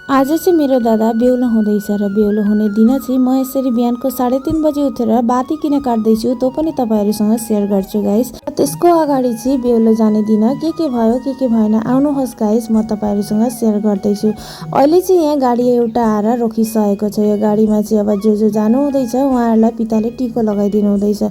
आज चाहिँ मेरो दादा बेहुला हुँदैछ र बेहुला हुने दिन चाहिँ म यसरी बिहानको 3:30 बजे उठेर बाती किन काट्दैछु त्यो पनि तपाईँहरूसँग सेयर गर्छु गाइस। त्यसको अगाडि चाहिँ बेहुला जाने दिन के भयो के भएन आउनुहोस् गाइस, म तपाईँहरूसँग सेयर गर्दैछु। अहिले चाहिँ यहाँ गाडी एउटा आएर रोकिसकेको छ। यो गाडीमा चाहिँ अब जो जानु हुँदैछ उहाँहरूलाई पिताले टिको लगाइदिनु हुँदैछ।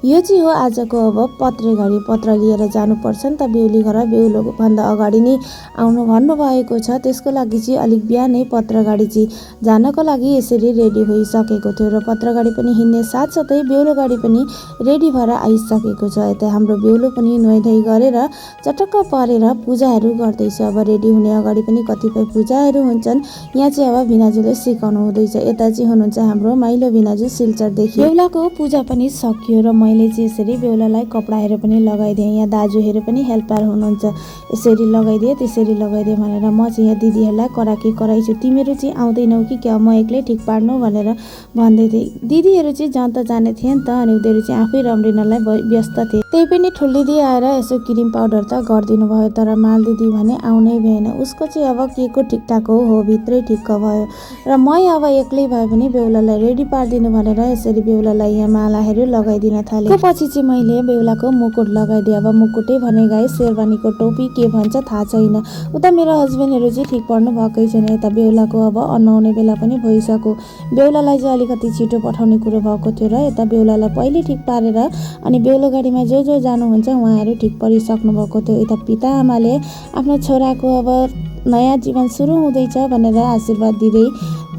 यो चाहिँ हो आजको अब पत्रे गाडी। पत्र लिएर जानुपर्छ नि त बेहुली घर। बेहुलोभन्दा अगाडि नै आउनु भन्नुभएको छ, त्यसको लागि चाहिँ अलिक बिहानै पत्र गाडी चाहिँ जानको लागि यसरी रेडी भइसकेको थियो र पत्र गाडी पनि हिँड्ने साथसाथै बेहुलो गाडी पनि रेडी भएर आइसकेको छ। यता हाम्रो बेहुलो पनि नुहाइधुवाइ गरेर चटक्क परेर पूजाहरू गर्दैछ। अब रेडी हुने अगाडि पनि कतिपय पूजाहरू हुन्छन्। यहाँ चाहिँ अब भिनाजुले सिकाउनु हुँदैछ। यता चाहिँ हुनुहुन्छ हाम्रो माइलो भिनाजु सिल्चरदेखि। बेहुलाको पूजा पनि सकियो र मैले चाहिँ यसरी बेहुलालाई कपडाहरू पनि लगाइदिएँ। यहाँ दाजुहरू पनि हेल्पर हुनुहुन्छ। यसरी लगाइदिए त्यसरी लगाइदिए भनेर म चाहिँ यहाँ दिदीहरूलाई कराइछु, तिमीहरू चाहिँ आउँदैनौ कि क्या, म एक्लै ठिक पार्नु भनेर भन्दै थिएँ। दिदीहरू चाहिँ जहाँ त जाने थिए नि त, अनि उनीहरू चाहिँ आफै रम्रिनलाई व्यस्त थिए। त्यही पनि ठुल दिदी आएर यसो क्रिम पाउडर त गरिदिनु भयो, तर माल दिदी भने आउनै भएन। उसको चाहिँ अब के को ठिकठाक हो भित्रै ठिक्क भयो र म अब एक्लै भए पनि बेहुलालाई रेडी पारिदिनु भनेर यसरी बेहुलालाई यहाँ मालाहरू लगाइदिन थालेँ। पछि चाहिँ मैले बेहुलाको मुकुट लगाइदिएँ। अब मुकुटै भने गाइस, शेरवानीको टोपी के भन्छ थाहा छैन। उता मेरो हस्बेन्डहरू चाहिँ ठिक पर्नु भएकै छैन। यता बेहुलाको अब नुहाउने बेला पनि भइसक्यो। बेहुलालाई चाहिँ अलिकति छिटो पठाउने कुरो भएको थियो र यता बेहुलालाई पहिले ठिक पारेर अनि बेहुला गाडीमा जो जानुहुन्छ उहाँहरू ठिक परिसक्नु भएको थियो। यता पिता आमाले आफ्नो छोराको अब नयाँ जीवन सुरु हुँदैछ भनेर आशीर्वाद दिँदै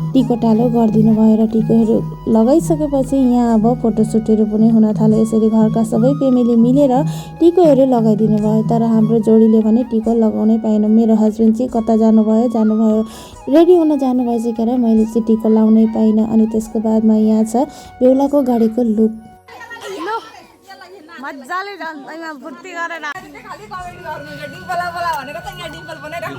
टिकोटालो गरिदिनु भयो र टिकोहरू लगाइसकेपछि यहाँ अब फोटोसुटहरू पनि हुन थाल्यो। यसरी घरका सबै फ्यामिली मिलेर टिकोहरू लगाइदिनु भयो, तर हाम्रो जोडीले भने टिको लगाउनै पाएन। मेरो हस्बेन्ड चाहिँ कता जानुभयो रेडी हुन जानुभएछ क्या, मैले चाहिँ टिको लाउनै पाइनँ। अनि त्यसको बादमा यहाँ छ बेहुलाको गाडीको लुक। मजाले जान्दैमा फुर्ती गरेर खाली कमेन्ट गर्नु हुन्छ डिम्पल बोला भनेर त यहाँ डिम्पल बनाइराख्नु।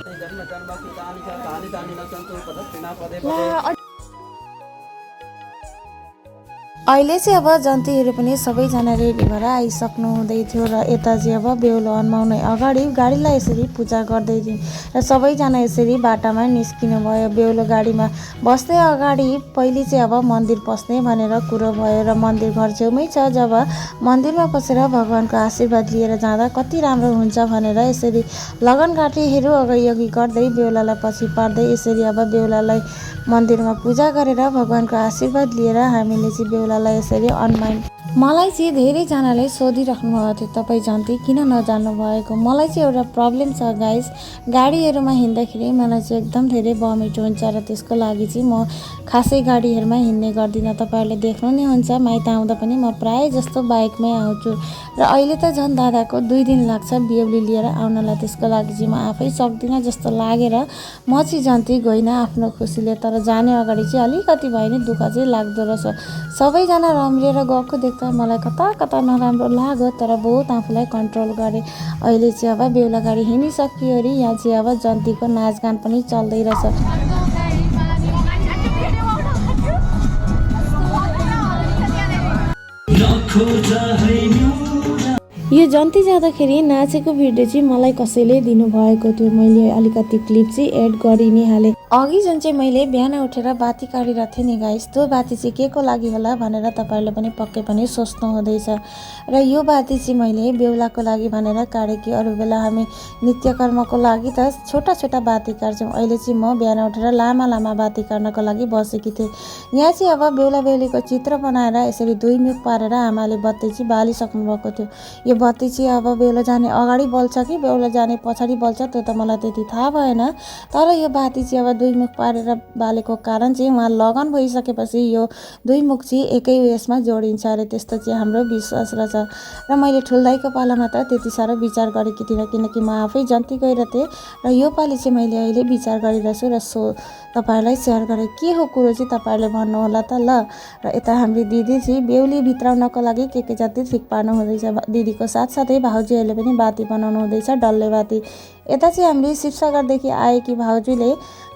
अहिले चाहिँ अब जन्तीहरू पनि सबैजना रेडी भएर आइसक्नु हुँदै थियो र यता चाहिँ अब बेहुला अन्माउने अगाडि गाडीलाई यसरी पूजा गर्दै थियौँ र सबैजना यसरी बाटामा निस्किनु भयो। बेहुला गाडीमा बस्दै अगाडि पहिले चाहिँ अब मन्दिर पस्ने भनेर कुरो भयो र मन्दिर घर छेउमै छ। जब मन्दिरमा पसेर भगवानको आशीर्वाद लिएर जाँदा कति राम्रो हुन्छ भनेर यसरी लगनघाटीहरू अघि गर्दै बेहुलालाई पछि पार्दै यसरी अब बेहुलालाई मन्दिरमा पूजा गरेर भगवानको आशीर्वाद लिएर हामीले चाहिँ बेहुलालाई यसरी अन्माइन। मलाई चाहिँ धेरैजनाले सोधिराख्नु भएको थियो तपाईँ जन्ती किन नजानु भएको। मलाई चाहिँ एउटा प्रब्लम छ गाइस, गाडीहरूमा हिँड्दाखेरि मलाई चाहिँ एकदम धेरै भमिट हुन्छ र त्यसको लागि चाहिँ म खासै गाडीहरूमा हिँड्ने गर्दिनँ। तपाईँहरूले देख्नु नै हुन्छ, माइत आउँदा पनि म प्रायः जस्तो बाइकमै आउँछु र अहिले त झन् दादाको 2 दिन लाग्छ बेहुली लिएर आउनलाई। त्यसको लागि चाहिँ म आफै सक्दिनँ जस्तो लागेर म चाहिँ जन्ती गइनँ आफ्नो खुसीले, तर जाने अगाडि चाहिँ अलिकति भए नि दुःख चाहिँ लाग्दो रहेछ। सबैजना रम्रिएर गएको देख्दा मलाई कता नराम्रो लाग्यो, तर बहुत आफूलाई कन्ट्रोल गरेँ। अहिले चाहिँ अब बेहुला गाडी हिँडिसक्यो अरे यहाँ चाहिँ अब जन्तीको नाचगान पनि चल्दै रहेछ। यो जन्ती जाँदाखेरि नाचेको भिडियो चाहिँ मलाई कसैले दिनुभएको थियो। मैले अलिकति क्लिप चाहिँ एड गरि नै हालेँ। अघि जुन चाहिँ मैले बिहान उठेर बाती काटिरहेको थिएँ नि गाइस, त्यो बाती चाहिँ के को लागि होला भनेर तपाईँहरूले पनि पक्कै पनि सोच्नु हुँदैछ। र यो बाती चाहिँ मैले बेहुलाको लागि भनेर काटेँ कि अरू बेला हामी नित्यकर्मको लागि त छोटा बाती काट्छौँ। अहिले चाहिँ म बिहान उठेर लामा बाती काट्नको लागि बसेकी थिएँ। यहाँ चाहिँ अब बेहुला बेहुलीको चित्र बनाएर यसरी 2 मुख पारेर आमाले बत्ती चाहिँ बालिसक्नु भएको थियो। यो बत्ती चाहिँ अब बेहुला जाने अगाडि बल्छ कि बेहुला जाने पछाडि बल्छ त्यो त मलाई त्यति थाहा भएन, तर यो बाती चाहिँ अब 2 मुख पारेर बालेको कारण चाहिँ उहाँ लगन भइसकेपछि यो 2 मुख चाहिँ एकै उयसमा जोडिन्छ अरे, त्यस्तो चाहिँ हाम्रो विश्वास रहेछ। र मैले ठुल्दाईको पालामा त त्यति साह्रो विचार गरेकी थिइनँ किनकि म आफै जन्ती गएर थिएँ र यो पालि चाहिँ मैले अहिले विचार गरिरहेछु र तपाईँहरूलाई सेयर गरेँ। के हो कुरो चाहिँ तपाईँहरूले भन्नुहोला त ल। र यता हाम्रो दिदी चाहिँ बेहुली भित्राउनको लागि के जति ठिक पार्नु हुँदैछ। दिदीको साथसाथै भाउजूहरूले पनि बाती बनाउनु हुँदैछ, डल्ले बाती यता चाहिँ हामीले शिवसागरदेखि आएकी भाउजूले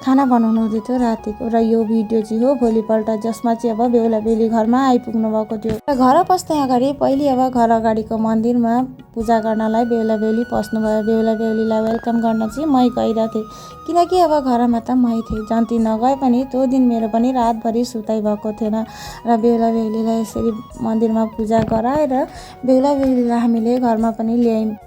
खाना बनाउनु हुँदै थियो रातिको र यो भिडियो चाहिँ हो भोलिपल्ट जसमा चाहिँ अब बेहुला बेहुली घरमा आइपुग्नु भएको थियो र घर पस्ने अगाडि पहिले अब घर अगाडिको मन्दिरमा पूजा गर्नलाई बेहुला बेहुली पस्नुभयो। बेहुला बेहुलीलाई वेलकम गर्न चाहिँ मै गइरहेको थिएँ किनकि अब घरमा त मै थिएँ। जन्ती नगए पनि त्यो दिन मेरो पनि रातभरि सुताइ भएको थिएन र बेहुला बेहुलीलाई यसरी मन्दिरमा पूजा गराएर बेहुला बेहुलीलाई हामीले घरमा पनि ल्यायौँ।